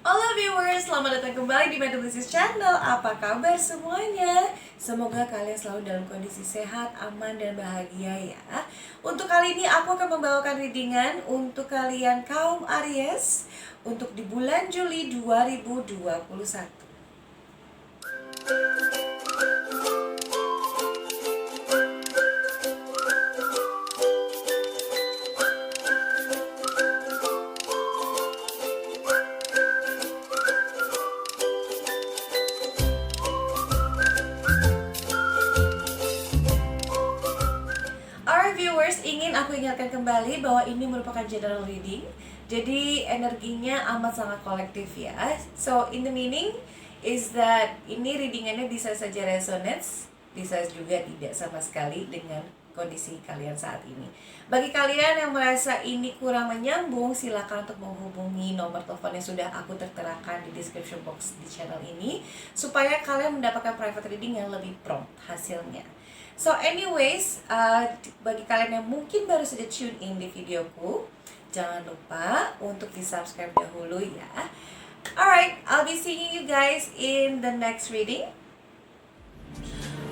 Halo viewers, selamat datang kembali di Metaphysics Channel. Apa kabar semuanya? Semoga kalian selalu dalam kondisi sehat, aman, dan bahagia ya. Untuk kali ini aku akan membawakan readingan untuk kalian kaum Aries untuk di bulan Juli 2021. Alright viewers, ingin aku ingatkan kembali bahwa ini merupakan general reading. Jadi energinya amat sangat kolektif ya. So in the meaning is that ini readingannya bisa saja resonates, bisa juga tidak sama sekali dengan kondisi kalian saat ini. Bagi kalian yang merasa ini kurang menyambung, silakan untuk menghubungi nomor telepon yang sudah aku terterakan di description box di channel ini supaya kalian mendapatkan private reading yang lebih prompt hasilnya. So anyways, bagi kalian yang mungkin baru saja tune in di videoku, jangan lupa untuk di subscribe dahulu ya. Alright, I'll be seeing you guys in the next reading.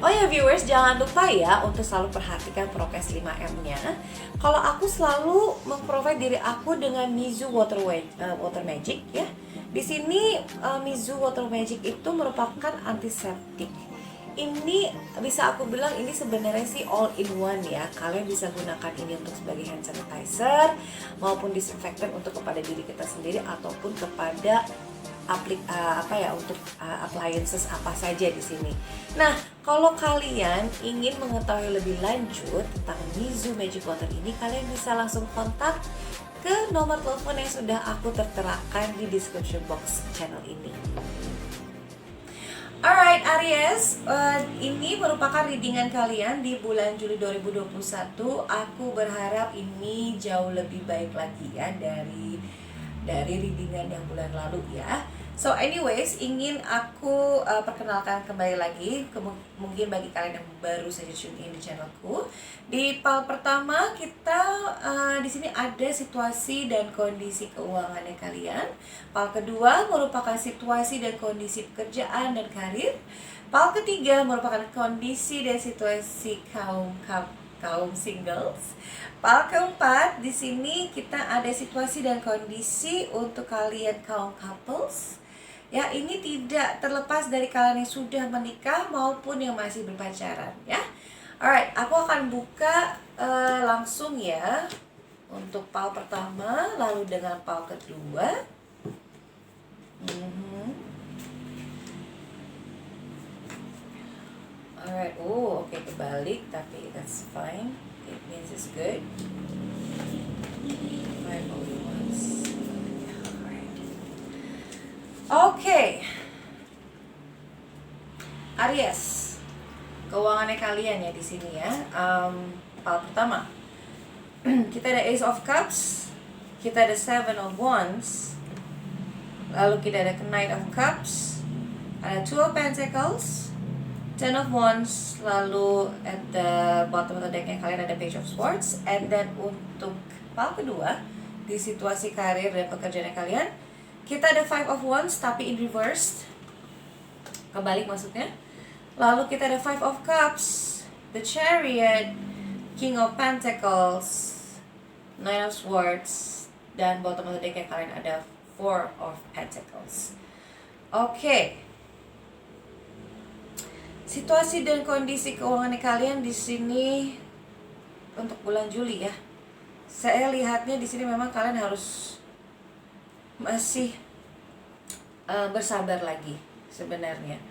Oh ya viewers, jangan lupa ya untuk selalu perhatikan prokes 5M-nya. Kalau aku selalu memprovide diri aku dengan Mizu Water Magic ya. Di sini Mizu Water Magic itu merupakan antiseptik. Ini bisa aku bilang ini sebenarnya sih all in one ya. Kalian bisa gunakan ini untuk sebagai hand sanitizer maupun disinfektan untuk kepada diri kita sendiri ataupun kepada untuk appliances apa saja di sini. Nah, kalau kalian ingin mengetahui lebih lanjut tentang Mizu Magic Water ini, kalian bisa langsung kontak ke nomor telepon yang sudah aku terterakan di description box channel ini. Alright Aries, ini merupakan readingan kalian di bulan Juli 2021. Aku berharap ini jauh lebih baik lagi ya dari readingan yang bulan lalu ya. So anyways, ingin aku perkenalkan kembali lagi mungkin bagi kalian yang baru saja tune in di channelku. Di part pertama kita di sini ada situasi dan kondisi keuangannya kalian. Part kedua merupakan situasi dan kondisi pekerjaan dan karir. Part ketiga merupakan kondisi dan situasi kaum singles. Part keempat, di sini kita ada situasi dan kondisi untuk kalian kaum couples. Ya, ini tidak terlepas dari kalian yang sudah menikah maupun yang masih berpacaran ya. Alright, aku akan buka langsung ya untuk pal pertama, lalu dengan pal kedua. Alright, oke, kebalik, tapi that's fine. It means it's good. Five only once. Alright. Oke. Aries, keuangannya kalian ya di sini ya. Pal pertama, kita ada Ace of Cups, kita ada Seven of Wands, lalu kita ada Knight of Cups, ada Two of Pentacles, Ten of Wands, lalu at the bottom of the decknya kalian ada Page of Swords, and then untuk pal kedua di situasi karir dan pekerjaan kalian kita ada Five of Wands tapi in reversed, kebalik maksudnya. Lalu kita ada Five of Cups, the Chariot, King of Pentacles, Nine of Swords, dan bottom of the decknya kalian ada Four of Pentacles. Oke. Situasi dan kondisi keuangan kalian di sini untuk bulan Juli ya. Saya lihatnya di sini memang kalian harus masih bersabar lagi sebenarnya.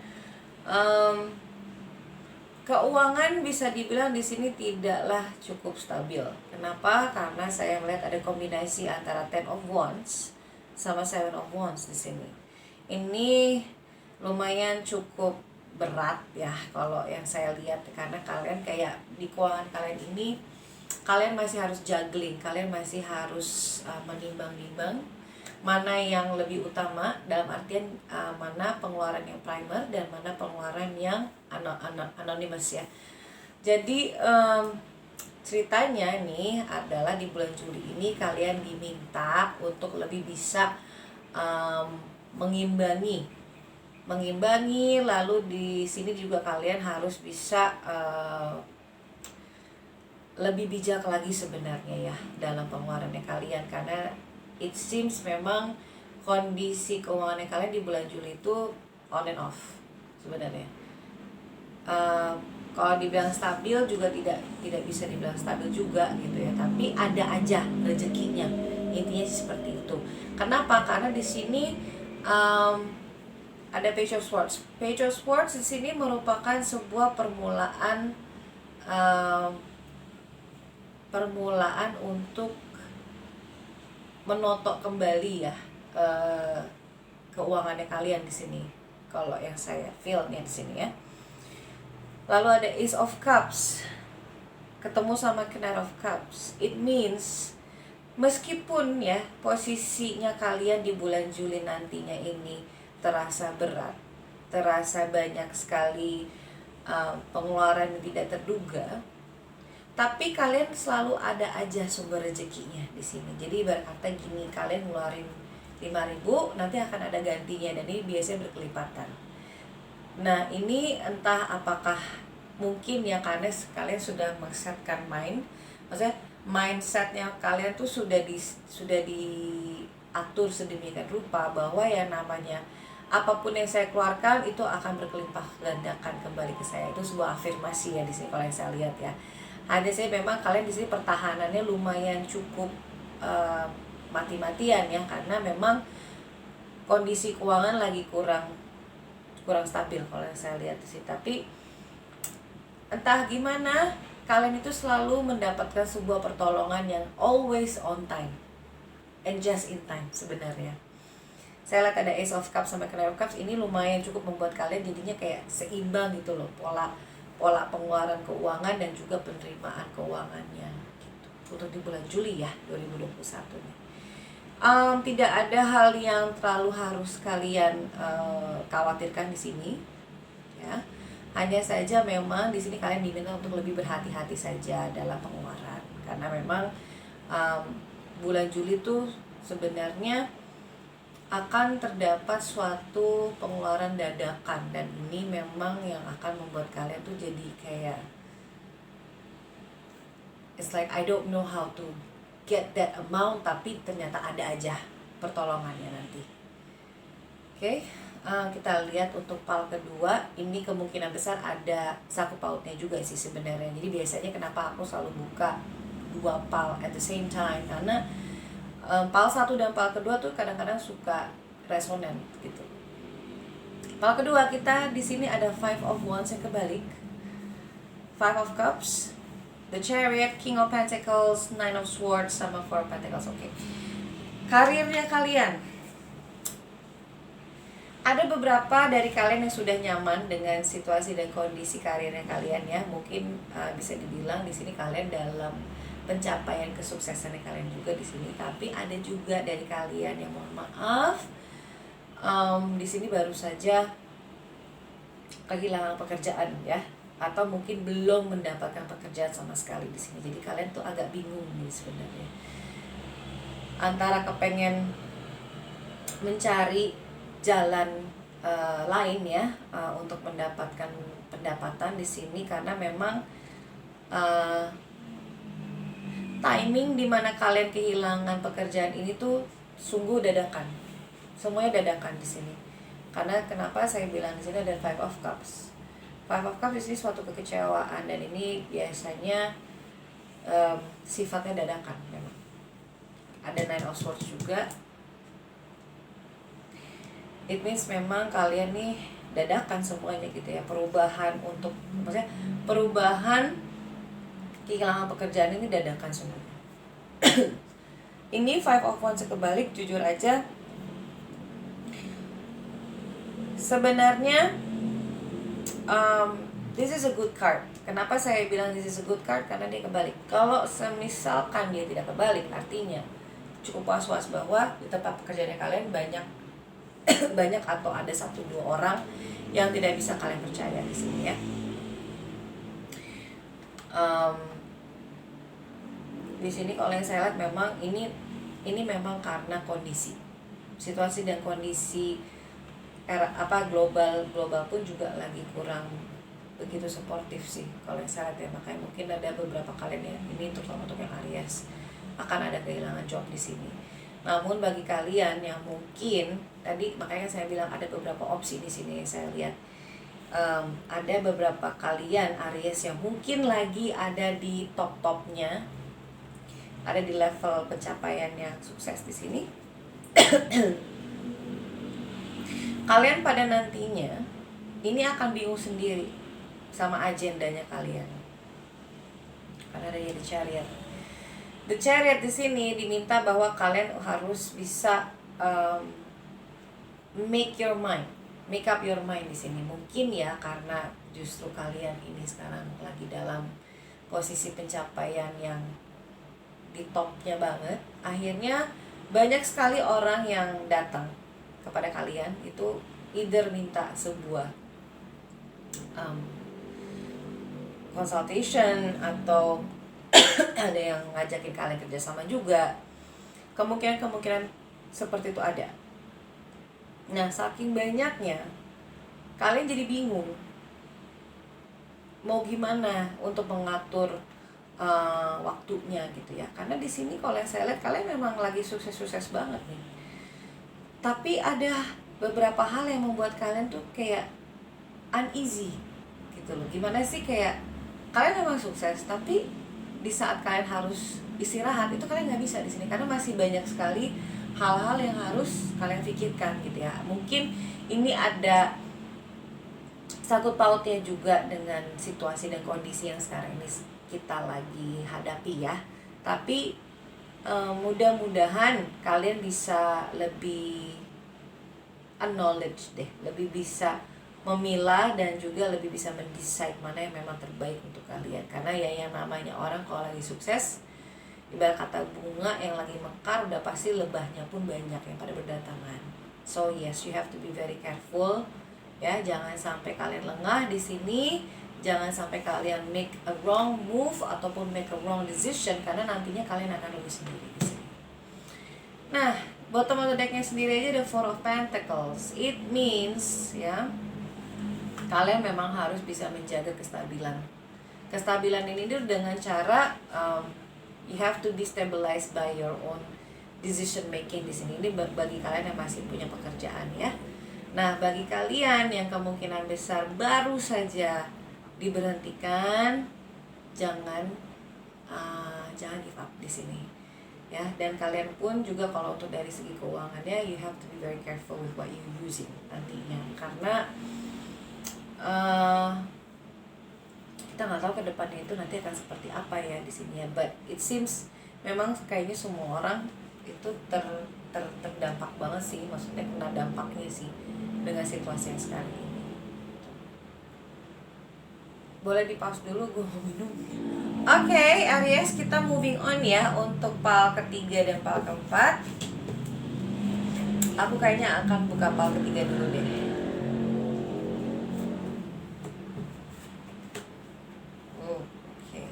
Keuangan bisa dibilang di sini tidaklah cukup stabil. Kenapa? Karena saya melihat ada kombinasi antara Ten of Wands sama Seven of Wands di sini. Ini lumayan cukup berat ya kalau yang saya lihat, karena kalian kayak di keuangan kalian ini kalian masih harus juggling, kalian masih harus menimbang-nimbang mana yang lebih utama, dalam artian mana pengeluaran yang primer dan mana pengeluaran yang anonymous ya. Jadi ceritanya nih adalah di bulan Juli ini kalian diminta untuk lebih bisa mengimbangi. Lalu di sini juga kalian harus bisa lebih bijak lagi sebenarnya ya dalam pengeluarannya kalian, karena it seems memang kondisi keuangannya kalian di bulan Juli itu on and off sebenarnya. Kalau dibilang stabil juga tidak bisa dibilang stabil juga gitu ya, tapi ada aja rezekinya, intinya seperti itu. Kenapa? Karena di sini ada Page of Swords. Page of Swords di sini merupakan sebuah permulaan untuk menotok kembali ya keuangannya kalian di sini. Kalau yang saya feel-nya di sini ya. Lalu ada Ace of Cups ketemu sama Knight of Cups. It means meskipun ya posisinya kalian di bulan Juli nantinya ini terasa berat, terasa banyak sekali pengeluaran yang tidak terduga, tapi kalian selalu ada aja sumber rezekinya di sini. Jadi berkata gini, kalian ngeluarin 5.000, nanti akan ada gantinya, dan ini biasanya berkelipatan. Nah ini entah apakah mungkin ya karena kalian sudah men-setkan maksudnya mindsetnya kalian tuh sudah diatur sedemikian rupa bahwa ya namanya apapun yang saya keluarkan itu akan berkelimpah gandakan kembali ke saya. Itu sebuah afirmasi ya di sini kalau yang saya lihat ya. Hanya saya memang kalian di sini pertahanannya lumayan cukup mati-matian ya, karena memang kondisi keuangan lagi kurang stabil kalau yang saya lihat sih. Tapi entah gimana kalian itu selalu mendapatkan sebuah pertolongan yang always on time and just in time sebenarnya. Saya lihat ada Ace of Cups sama Knight of Cups, ini lumayan cukup membuat kalian jadinya kayak seimbang gitu loh, pola pengeluaran keuangan dan juga penerimaan keuangannya gitu. Untuk di bulan Juli ya 2021 nih. Tidak ada hal yang terlalu harus kalian khawatirkan di sini ya. Hanya saja memang di sini kalian diminta untuk lebih berhati-hati saja dalam pengeluaran, karena memang bulan Juli tuh sebenarnya akan terdapat suatu pengeluaran dadakan, dan ini memang yang akan membuat kalian tuh jadi kayak it's like I don't know how to get that amount, tapi ternyata ada aja pertolongannya nanti. Oke, kita lihat untuk pal kedua, ini kemungkinan besar ada saku pautnya juga sih sebenarnya. Jadi biasanya kenapa aku selalu buka dua pal at the same time, karena pal satu dan pal kedua tuh kadang-kadang suka resonan gitu. Pal kedua kita di sini ada Five of Wands yang kebalik, Five of Cups, The Chariot, King of Pentacles, Nine of Swords, sama Four of Pentacles. Oke. Karirnya kalian. Ada beberapa dari kalian yang sudah nyaman dengan situasi dan kondisi karirnya kalian ya. Mungkin bisa dibilang di sini kalian dalam pencapaian kesuksesannya kalian juga di sini. Tapi ada juga dari kalian yang mohon maaf, di sini baru saja kehilangan pekerjaan ya, atau mungkin belum mendapatkan pekerjaan sama sekali di sini. Jadi kalian tuh agak bingung nih sebenarnya, antara kepengen mencari jalan lain ya untuk mendapatkan pendapatan di sini, karena memang timing dimana kalian kehilangan pekerjaan ini tuh sungguh dadakan, semuanya dadakan di sini. Karena kenapa saya bilang di sini ada Five of Cups. Five of Cups di sini suatu kekecewaan, dan ini biasanya sifatnya dadakan memang. Ada Nine of Swords juga. It means memang kalian nih dadakan semuanya gitu ya. Perubahan untuk, maksudnya perubahan kehilangan pekerjaan ini dadakan semuanya. Ini Five of Wands kebalik, jujur aja sebenarnya this is a good card. Kenapa saya bilang this is a good card? Karena dia kebalik. Kalau semisalkan dia tidak kebalik, artinya cukup was-was bahwa di tempat pekerjaannya kalian banyak atau ada 1-2 orang yang tidak bisa kalian percaya di sini ya. Di sini kalau yang saya lihat memang ini memang karena kondisi situasi dan kondisi global pun juga lagi kurang begitu suportif sih kalau yang saya lihat ya. Makanya mungkin ada beberapa kalian ya, ini terutama untuk yang Aries, akan ada kehilangan job di sini. Namun bagi kalian yang mungkin tadi, makanya saya bilang ada beberapa opsi di sini. Saya lihat ada beberapa kalian Aries yang mungkin lagi ada di top-topnya, ada di level pencapaian yang sukses di sini. Kalian pada nantinya ini akan bingung sendiri sama agendanya kalian. Karena ada The Chariot. The Chariot di sini diminta bahwa kalian harus bisa make up your mind di sini. Mungkin ya karena justru kalian ini sekarang lagi dalam posisi pencapaian yang di topnya banget. Akhirnya banyak sekali orang yang datang kepada kalian itu either minta sebuah consultation atau ada yang ngajakin kalian kerjasama juga. Kemungkinan seperti itu ada. Nah, saking banyaknya kalian jadi bingung mau gimana untuk mengatur waktunya gitu ya. Karena di sini kalau yang saya lihat kalian memang lagi sukses banget nih. Tapi ada beberapa hal yang membuat kalian tuh kayak uneasy gitu loh. Gimana sih, kayak kalian memang sukses tapi di saat kalian harus istirahat itu kalian nggak bisa di sini karena masih banyak sekali hal-hal yang harus kalian pikirkan gitu ya. Mungkin ini ada sangkut pautnya juga dengan situasi dan kondisi yang sekarang ini kita lagi hadapi ya. Tapi mudah-mudahan kalian bisa lebih acknowledge deh, lebih bisa memilah dan juga lebih bisa mendecide mana yang memang terbaik untuk kalian. Karena ya yang namanya orang kalau lagi sukses, ibarat kata bunga yang lagi mekar, udah pasti lebahnya pun banyak yang pada berdatangan. So yes, you have to be very careful ya, jangan sampai kalian lengah di sini. Jangan sampai kalian make a wrong move ataupun make a wrong decision, karena nantinya kalian akan rugi sendiri di sini. Nah, bottom of the decknya sendiri aja ada Four of Pentacles. It means ya, kalian memang harus bisa menjaga kestabilan. Kestabilan ini dengan cara you have to be stabilized by your own decision making di sini. Ini bagi kalian yang masih punya pekerjaan ya. Nah, bagi kalian yang kemungkinan besar baru saja diberhentikan, jangan give up di sini ya. Dan kalian pun juga kalau untuk dari segi keuangannya, you have to be very careful with what you using nantinya, karena kita nggak tahu ke depannya itu nanti akan seperti apa ya di sini ya. But it seems memang kayaknya semua orang itu terdampak banget sih, maksudnya kena dampaknya sih dengan situasi yang sekarang ini. Boleh di pause dulu, gue mau minum. Oke, Aries, kita moving on ya untuk pal ketiga dan pal keempat. Aku kayaknya akan buka pal ketiga dulu deh. Oke.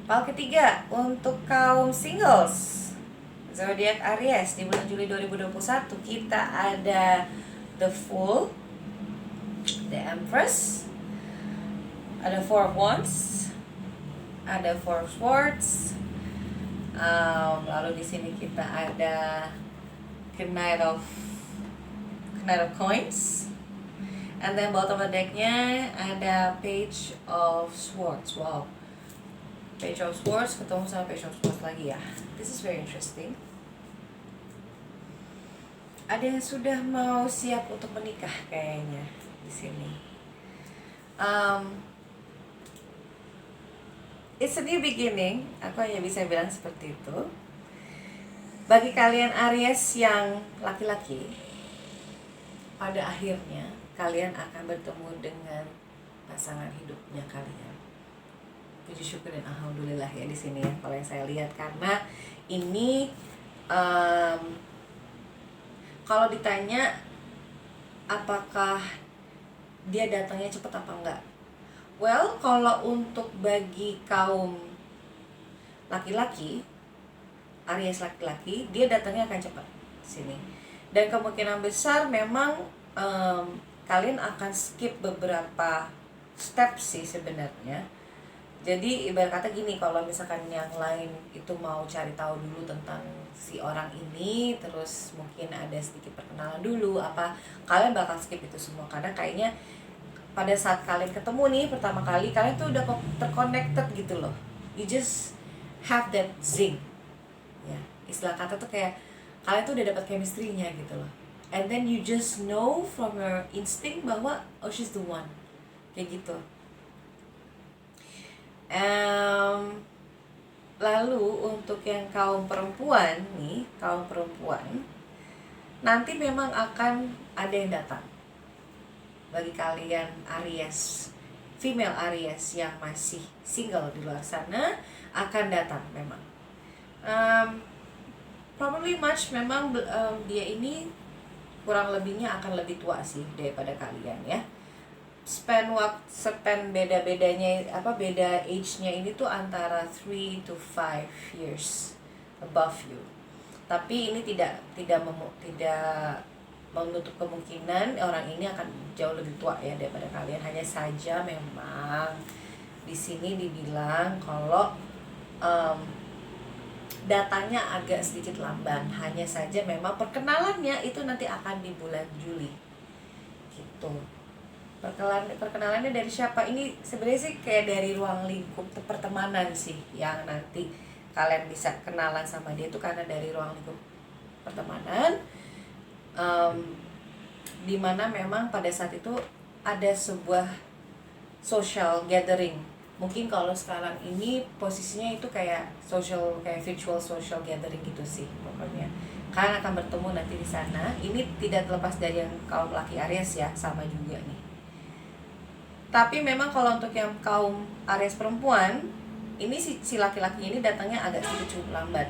Pal ketiga untuk kaum singles zodiak Aries di bulan Juli 2021, kita ada The Fool, The Empress, ada Four of Wands, ada Four of Swords, lalu di sini kita ada Knight of Coins, and then bottom of the decknya ada Page of Swords. Wow, Page of Swords ketemu sama Page of Swords lagi ya. This is very interesting. Ada yang sudah mau siap untuk menikah kayaknya di sini. It's a new beginning, aku hanya bisa bilang seperti itu. Bagi kalian Aries yang laki-laki, pada akhirnya kalian akan bertemu dengan pasangan hidupnya kalian. Puji syukur dan alhamdulillah ya di sini ya, kalau yang saya lihat. Karena ini kalau ditanya apakah dia datangnya cepat apa enggak, well, kalau untuk bagi kaum laki-laki, Aries laki-laki, dia datangnya akan cepat sini. Dan kemungkinan besar memang kalian akan skip beberapa step sih sebenarnya. Jadi ibarat kata gini, kalau misalkan yang lain itu mau cari tahu dulu tentang si orang ini, terus mungkin ada sedikit perkenalan dulu apa, kalian bakal skip itu semua karena kayaknya pada saat kalian ketemu nih pertama kali, kalian tuh udah terconnected gitu loh. You just have that zing. Ya, istilah kata tuh kayak kalian tuh udah dapat chemistry-nya gitu loh. And then you just know from your instinct bahwa oh she's the one. Kayak gitu. Lalu untuk yang kaum perempuan nih, kaum perempuan nanti memang akan ada yang datang. Bagi kalian Aries, female Aries yang masih single di luar sana, akan datang memang. Probably much memang dia ini kurang lebihnya akan lebih tua sih daripada kalian ya. Spend beda-bedanya beda age-nya ini tuh antara 3 to 5 years above you. Tapi ini tidak menutup kemungkinan orang ini akan jauh lebih tua ya daripada kalian. Hanya saja memang di sini dibilang kalau datanya agak sedikit lamban. Hanya saja memang perkenalannya itu nanti akan di bulan Juli gitu. Perkenalannya dari siapa? Ini sebenarnya sih kayak dari ruang lingkup pertemanan sih, yang nanti kalian bisa kenalan sama dia itu karena dari ruang lingkup pertemanan, dimana memang pada saat itu ada sebuah social gathering. Mungkin kalau sekarang ini posisinya itu kayak virtual social gathering gitu sih pokoknya. Kalian akan bertemu nanti di sana. Ini tidak terlepas dari yang kaum laki Aries ya, sama juga nih. Tapi memang kalau untuk yang kaum Aries perempuan, ini si laki-laki ini datangnya agak sedikit cukup lambat.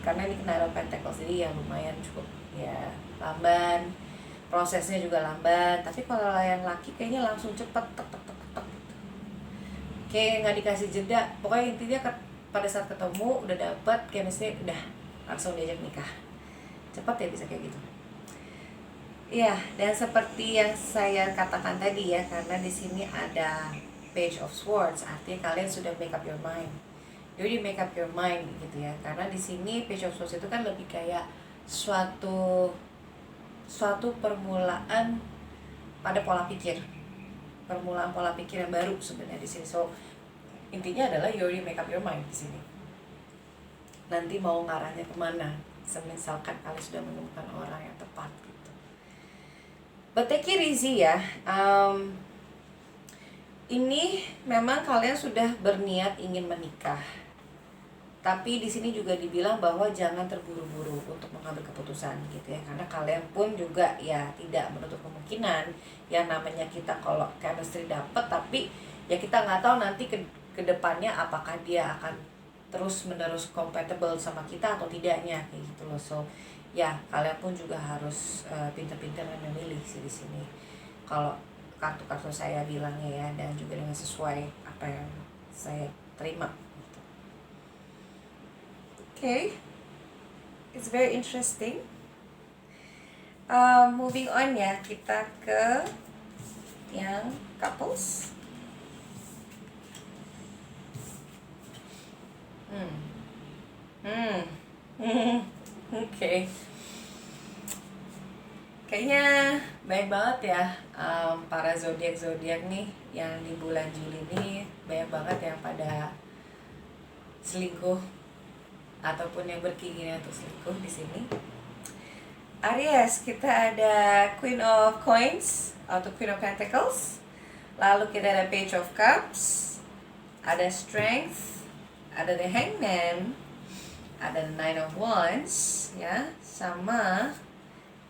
Karena ini Knight of Pentacles, jadi ya lumayan cukup ya lamban. Prosesnya juga lambat. Tapi kalau yang laki kayaknya langsung cepet tek gitu. Kayak nggak dikasih jeda. Pokoknya intinya pada saat ketemu udah dapet chemistry, udah langsung diajak nikah. Cepat ya bisa kayak gitu. Ya, dan seperti yang saya katakan tadi ya, karena di sini ada Page of Swords, artinya kalian sudah make up your mind. Jadi make up your mind gitu ya. Karena di sini Page of Swords itu kan lebih kayak suatu permulaan pada pola pikir. Permulaan pola pikir yang baru sebenarnya di sini. So, intinya adalah you already make up your mind di sini. Nanti mau ngarahnya kemana? Misalkan kalian sudah menemukan orang yang tepat gitu. But take it easy ya. Ini memang kalian sudah berniat ingin menikah. Tapi di sini juga dibilang bahwa jangan terburu-buru untuk mengambil keputusan gitu ya. Karena kalian pun juga ya tidak menutup kemungkinan yang namanya kita kalau chemistry dapat, tapi ya kita nggak tahu nanti ke depannya apakah dia akan terus-menerus compatible sama kita atau tidaknya kayak gitu loh. So ya kalian pun juga harus pintar-pintar memilih sih di sini. Kalau kartu-kartu saya bilangnya ya, dan juga dengan sesuai apa yang saya terima. Gitu. Okay, it's very interesting. Moving on ya, kita ke yang couples. Okay. Kayaknya baik banget ya para zodiak nih yang di bulan Juli ini, banyak banget yang pada selingkuh ataupun yang berkeinginan untuk selingkuh di sini. Aries, kita ada Queen of Coins atau Queen of Pentacles. Lalu kita ada Page of Cups, ada Strength, ada The Hangman, ada Nine of Wands ya, sama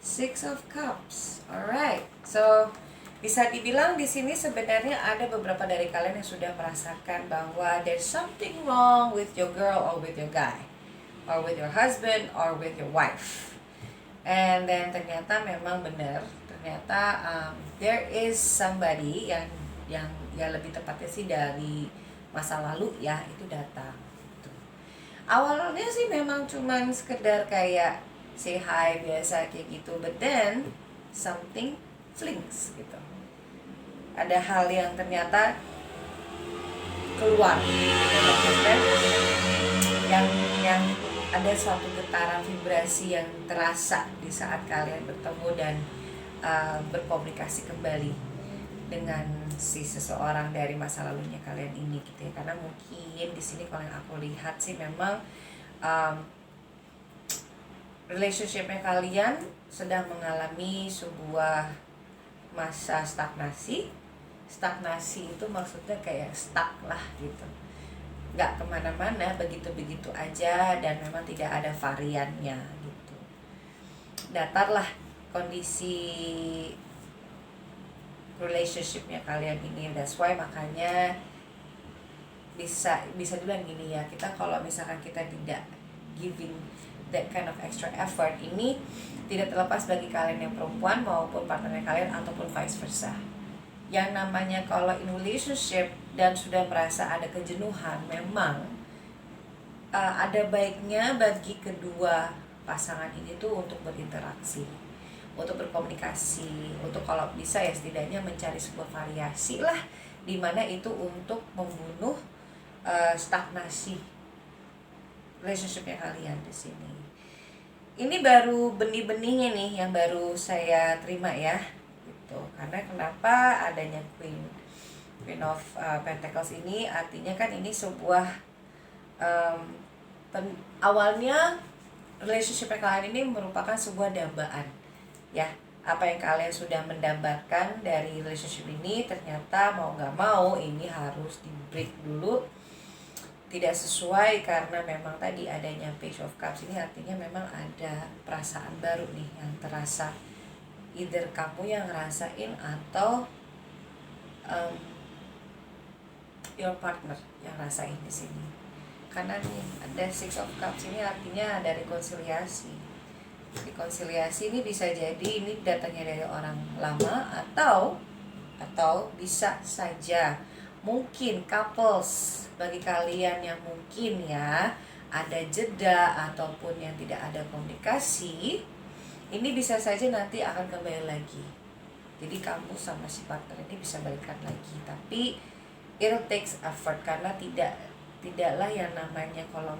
Six of Cups. Alright, so bisa dibilang di sini sebenarnya ada beberapa dari kalian yang sudah merasakan bahwa there's something wrong with your girl or with your guy, or with your husband or with your wife. And then ternyata memang benar, ternyata there is somebody yang lebih tepatnya sih dari masa lalu ya, itu datang. Awalnya sih memang cuman sekedar kayak say hi biasa kayak gitu, but then something flings gitu, ada hal yang ternyata keluar yang ada suatu getaran vibrasi yang terasa di saat kalian bertemu dan berkomunikasi kembali dengan si seseorang dari masa lalunya kalian ini gitu ya. Karena mungkin di sini kalau yang aku lihat sih memang relationshipnya kalian sedang mengalami sebuah masa stagnasi. Stagnasi itu maksudnya kayak stuck lah gitu, nggak kemana-mana, begitu-begitu aja, dan memang tidak ada variannya gitu. Datar lah kondisi relationshipnya kalian ini. That's why makanya bisa dibilang gini ya, kita kalau misalkan kita tidak giving that kind of extra effort, ini tidak terlepas bagi kalian yang perempuan maupun partnernya kalian ataupun vice versa. Yang namanya kalau in relationship dan sudah merasa ada kejenuhan, memang ada baiknya bagi kedua pasangan ini tuh untuk berinteraksi, untuk berkomunikasi, untuk kalau bisa ya setidaknya mencari sebuah variasi lah, dimana itu untuk membunuh stagnasi relationshipnya kalian di sini. Ini baru benih-benihnya nih yang baru saya terima ya. Karena kenapa adanya Queen of Pentacles ini, artinya kan ini sebuah awalnya relationship kalian ini merupakan sebuah dambaan ya. Apa yang kalian sudah mendambakan dari relationship ini ternyata mau gak mau ini harus di break dulu, tidak sesuai, karena memang tadi adanya Page of Cups ini artinya memang ada perasaan baru nih yang terasa, either kamu yang ngerasain atau your partner yang rasain di sini. Karena nih ada Six of Cups ini artinya ada rekonsiliasi. Rekonsiliasi ini bisa jadi ini datangnya dari orang lama atau bisa saja mungkin couples, bagi kalian yang mungkin ya ada jeda ataupun yang tidak ada komunikasi, ini bisa saja nanti akan kembali lagi. Jadi kamu sama si partner ini bisa balikan lagi, tapi it takes effort, karena tidaklah yang namanya kalau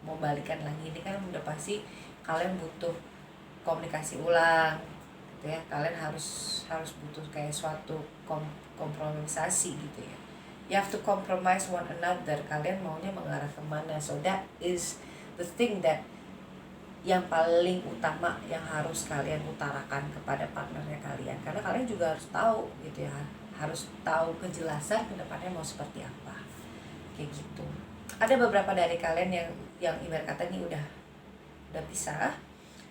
mau balikan lagi ini kan udah pasti kalian butuh komunikasi ulang gitu ya. Kalian harus butuh kayak suatu kompromisasi gitu ya. You have to compromise one another. Kalian maunya mengarah kemana? So that is the thing that yang paling utama yang harus kalian utarakan kepada partnernya kalian, karena kalian juga harus tahu gitu ya, harus tahu kejelasan kedepannya mau seperti apa kayak gitu. Ada beberapa dari kalian yang ibarat kata ini udah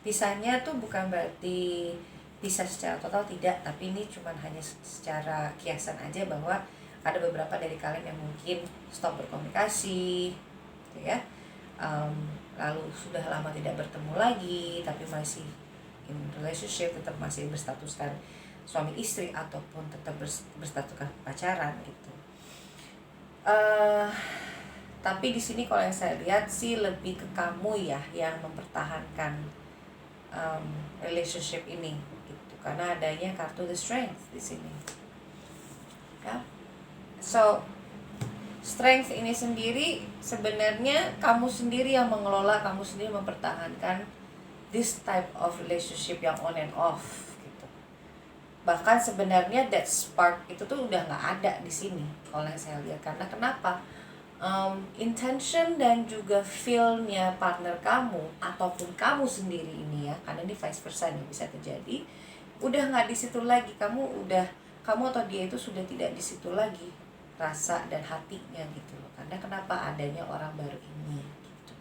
pisahnya tuh bukan berarti pisah secara total, tidak, tapi ini cuman hanya secara kiasan aja bahwa ada beberapa dari kalian yang mungkin stop berkomunikasi gitu ya. Lalu sudah lama tidak bertemu lagi, tapi masih in relationship, tetap masih berstatuskan suami istri ataupun tetap berstatuskan pacaran gitu. Tapi di sini kalau yang saya lihat sih lebih ke kamu ya yang mempertahankan relationship ini gitu, karena adanya kartu the strength di sini ya. So strength ini sendiri sebenarnya kamu sendiri yang mengelola, kamu sendiri mempertahankan this type of relationship yang on and off gitu. Bahkan sebenarnya that spark itu tuh udah nggak ada di sini kalau yang saya lihat. Karena kenapa? Intention dan juga feel-nya partner kamu ataupun kamu sendiri ini ya, karena ini vice versa nih bisa terjadi, udah nggak di situ lagi. Kamu atau dia itu sudah tidak di situ lagi rasa dan hatinya gitu loh. Karena kenapa? Adanya orang baru ini gitu.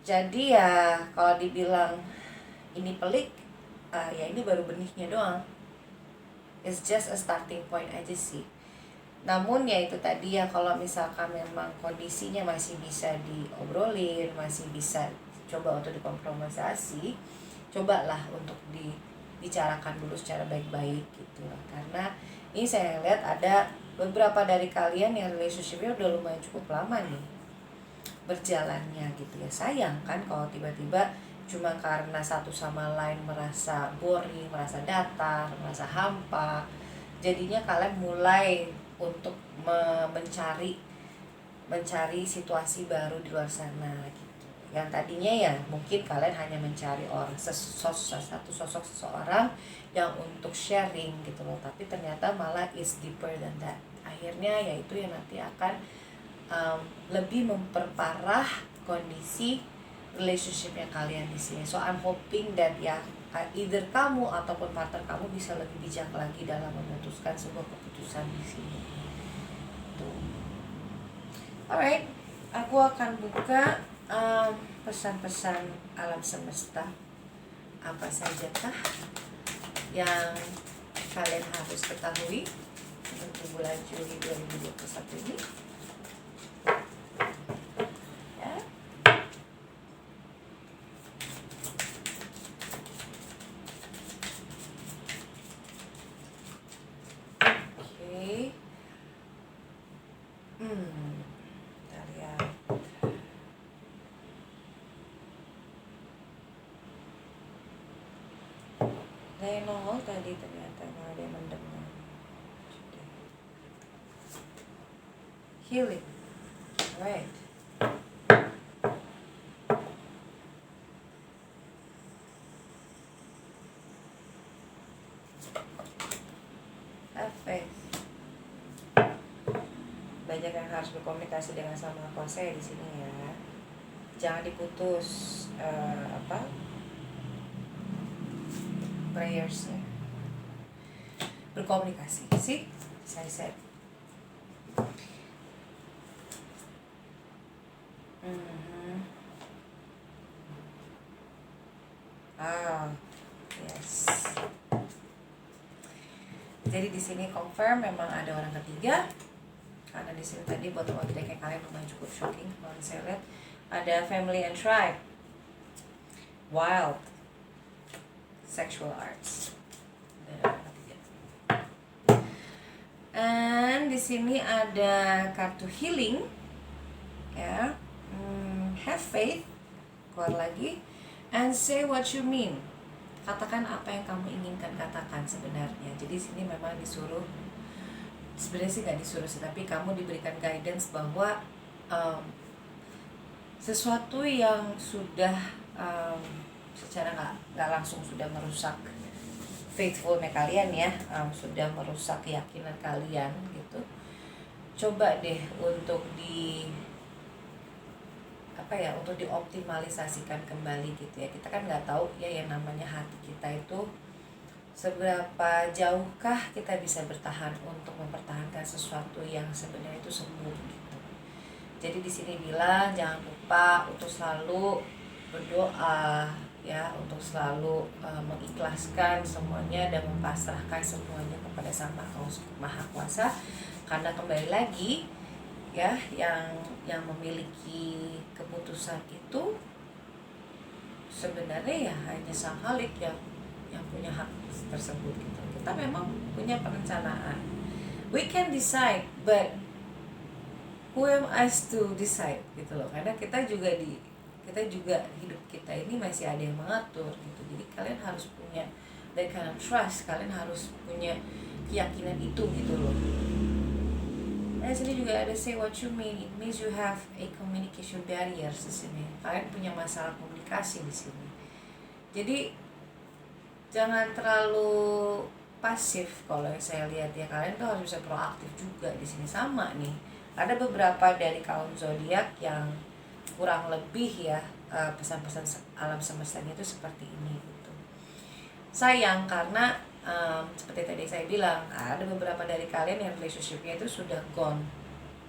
Jadi ya kalau dibilang ini pelik, ya ini baru benihnya doang. It's just a starting point aja sih. Namun ya itu tadi ya, kalau misalkan memang kondisinya masih bisa diobrolin, masih bisa coba untuk dikompromisasi, cobalah untuk dibicarakan dulu secara baik-baik gitu lah. Karena ini saya lihat ada beberapa dari kalian yang relationship-nya udah lumayan cukup lama nih. berjalannya gitu ya. Sayang kan kalau tiba-tiba cuma karena satu sama lain merasa boring, merasa datar, merasa hampa, jadinya kalian mulai untuk mencari situasi baru di luar sana gitu. Yang tadinya ya mungkin kalian hanya mencari satu sosok seseorang yang untuk sharing gitu loh, tapi ternyata malah is deeper than that. Akhirnya yaitu yang nanti akan lebih memperparah kondisi relationshipnya kalian di sini. So I'm hoping that ya either kamu ataupun partner kamu bisa lebih bijak lagi dalam memutuskan sebuah keputusan di sini. Tuh. Alright, aku akan buka pesan-pesan alam semesta. Apa sajakah yang kalian harus ketahui untuk bulan Juli 2021 ini? Ya. Oke. Kita lihat. Dari nongol tadi ternyata nggak ada yang mendengar. Healing, right? Have faith. Banyak yang harus berkomunikasi dengan Sama Kuasa di sini ya. Jangan diputus prayersnya. Berkomunikasi, sih, saya said. Yes. Jadi di sini confirm memang ada orang ketiga. Karena di sini tadi buat kayak kalian lumayan cukup shocking kalau saya lihat ada family and tribe, wild, sexual arts. And di sini ada kartu healing, ya, have faith, keluar lagi, and say what you mean. Katakan apa yang kamu inginkan katakan sebenarnya. Jadi sini memang disuruh, sebenarnya sih nggak disuruh sih, tapi kamu diberikan guidance bahwa sesuatu yang sudah secara nggak langsung sudah merusak faithfulnya kalian ya, sudah merusak keyakinan kalian gitu. Coba deh untuk untuk dioptimalisasikan kembali gitu ya. Kita kan nggak tahu ya yang namanya hati kita itu seberapa jauhkah kita bisa bertahan untuk mempertahankan sesuatu yang sebenarnya itu semu gitu. Jadi di sini bilang jangan lupa untuk selalu berdoa ya, untuk selalu mengikhlaskan semuanya dan mempasrahkan semuanya kepada Sang Maha Kuasa, karena kembali lagi ya yang memiliki keputusan itu sebenarnya ya hanya Sang Khalik yang punya hak tersebut gitu. Kita memang punya perencanaan. We can decide, but who am I to decide gitu loh. Karena kita juga hidup kita ini masih ada yang mengatur gitu. Jadi kalian harus punya that kind of trust, kalian harus punya keyakinan itu gitu loh. Nah, sini juga ada say what you mean. It means you have a communication barriers di sini. Kalian punya masalah komunikasi di sini. Jadi jangan terlalu pasif kalau yang saya lihat ya. Kalian tuh harus bisa proaktif juga di sini. Sama nih. Ada beberapa dari kaum zodiak yang kurang lebih ya pesan-pesan alam semestanya itu seperti ini gitu. Sayang karena seperti tadi saya bilang, ada beberapa dari kalian yang relationship-nya itu sudah gone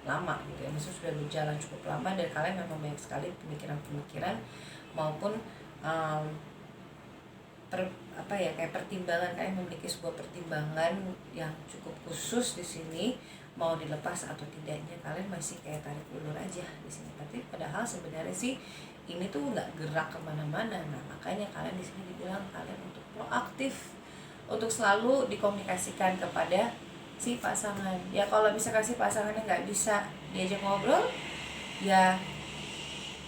lama gitu ya, maksudnya sudah berjalan cukup lama, dan kalian memang banyak sekali pemikiran-pemikiran maupun kayak pertimbangan. Kalian memiliki sebuah pertimbangan yang cukup khusus di sini, mau dilepas atau tidaknya. Kalian masih kayak tarik ulur aja di sini, tapi padahal sebenarnya sih ini tuh nggak gerak kemana-mana. Nah makanya kalian di sini dibilang kalian untuk proaktif, untuk selalu dikomunikasikan kepada si pasangan. Ya kalau misalkan si pasangannya nggak bisa diajak ngobrol, ya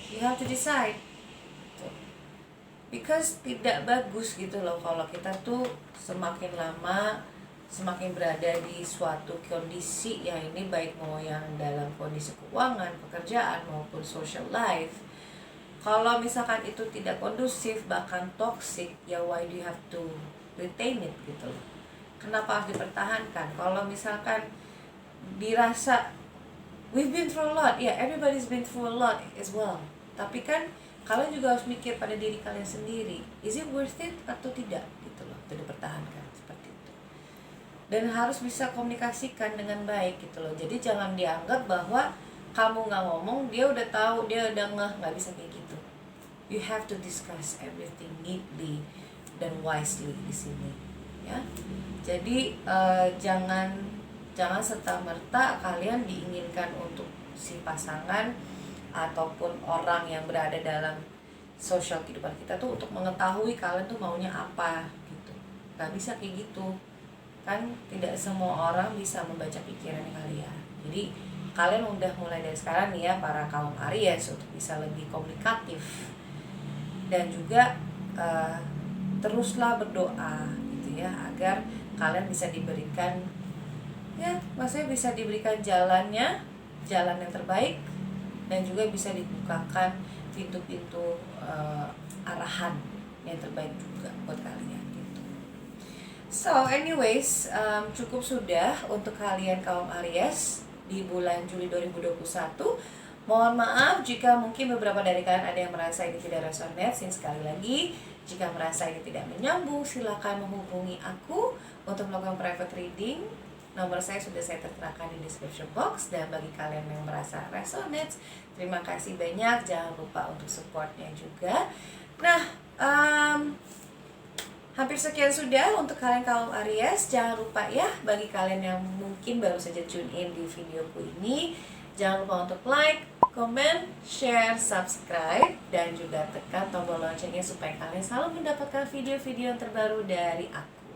You have to decide. Because tidak bagus gitu loh kalau kita tuh semakin lama semakin berada di suatu kondisi yang ini, baik mau yang dalam kondisi keuangan, pekerjaan maupun social life. Kalau misalkan itu tidak kondusif bahkan toxic, ya why do you have to retain it gitu loh. Kenapa harus dipertahankan? Kalau misalkan dirasa we've been through a lot, everybody's been through a lot as well. Tapi kan kalian juga harus mikir pada diri kalian sendiri, is it worth it atau tidak gitu loh, untuk dipertahankan seperti itu. Dan harus bisa komunikasikan dengan baik gitu loh. Jadi jangan dianggap bahwa kamu nggak ngomong, dia udah tahu, dia udah nggak bisa kayak gitu. You have to discuss everything neatly dan wisely di sini, ya. Jadi jangan serta-merta kalian diinginkan untuk si pasangan ataupun orang yang berada dalam sosial kehidupan kita tuh untuk mengetahui kalian tuh maunya apa gitu. Gak bisa kayak gitu kan, tidak semua orang bisa membaca pikiran kalian. Jadi kalian udah mulai dari sekarang nih ya para kaum Aries untuk bisa lebih komunikatif dan juga teruslah berdoa gitu ya, agar kalian bisa diberikan, ya maksudnya bisa diberikan jalan yang terbaik, dan juga bisa dibukakan pintu-pintu arahan yang terbaik juga buat kalian gitu. So anyways, cukup sudah untuk kalian kaum Aries di bulan Juli 2021. Mohon maaf jika mungkin beberapa dari kalian ada yang merasa ini tidak resonate. Sekali lagi, jika merasa ini tidak menyambung, silakan menghubungi aku untuk melakukan private reading. Nomor saya sudah saya terterakan di description box. Dan bagi kalian yang merasa resonate, terima kasih banyak. Jangan lupa untuk supportnya juga. Nah, hampir sekian sudah untuk kalian kaum Aries. Jangan lupa ya, bagi kalian yang mungkin baru saja tune in di videoku ini, jangan lupa untuk like, comment, share, subscribe, dan juga tekan tombol loncengnya supaya kalian selalu mendapatkan video-video yang terbaru dari aku.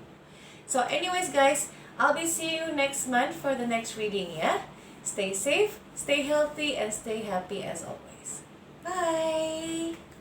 So anyways guys, I'll be see you next month for the next reading ya. Stay safe, stay healthy, and stay happy as always. Bye!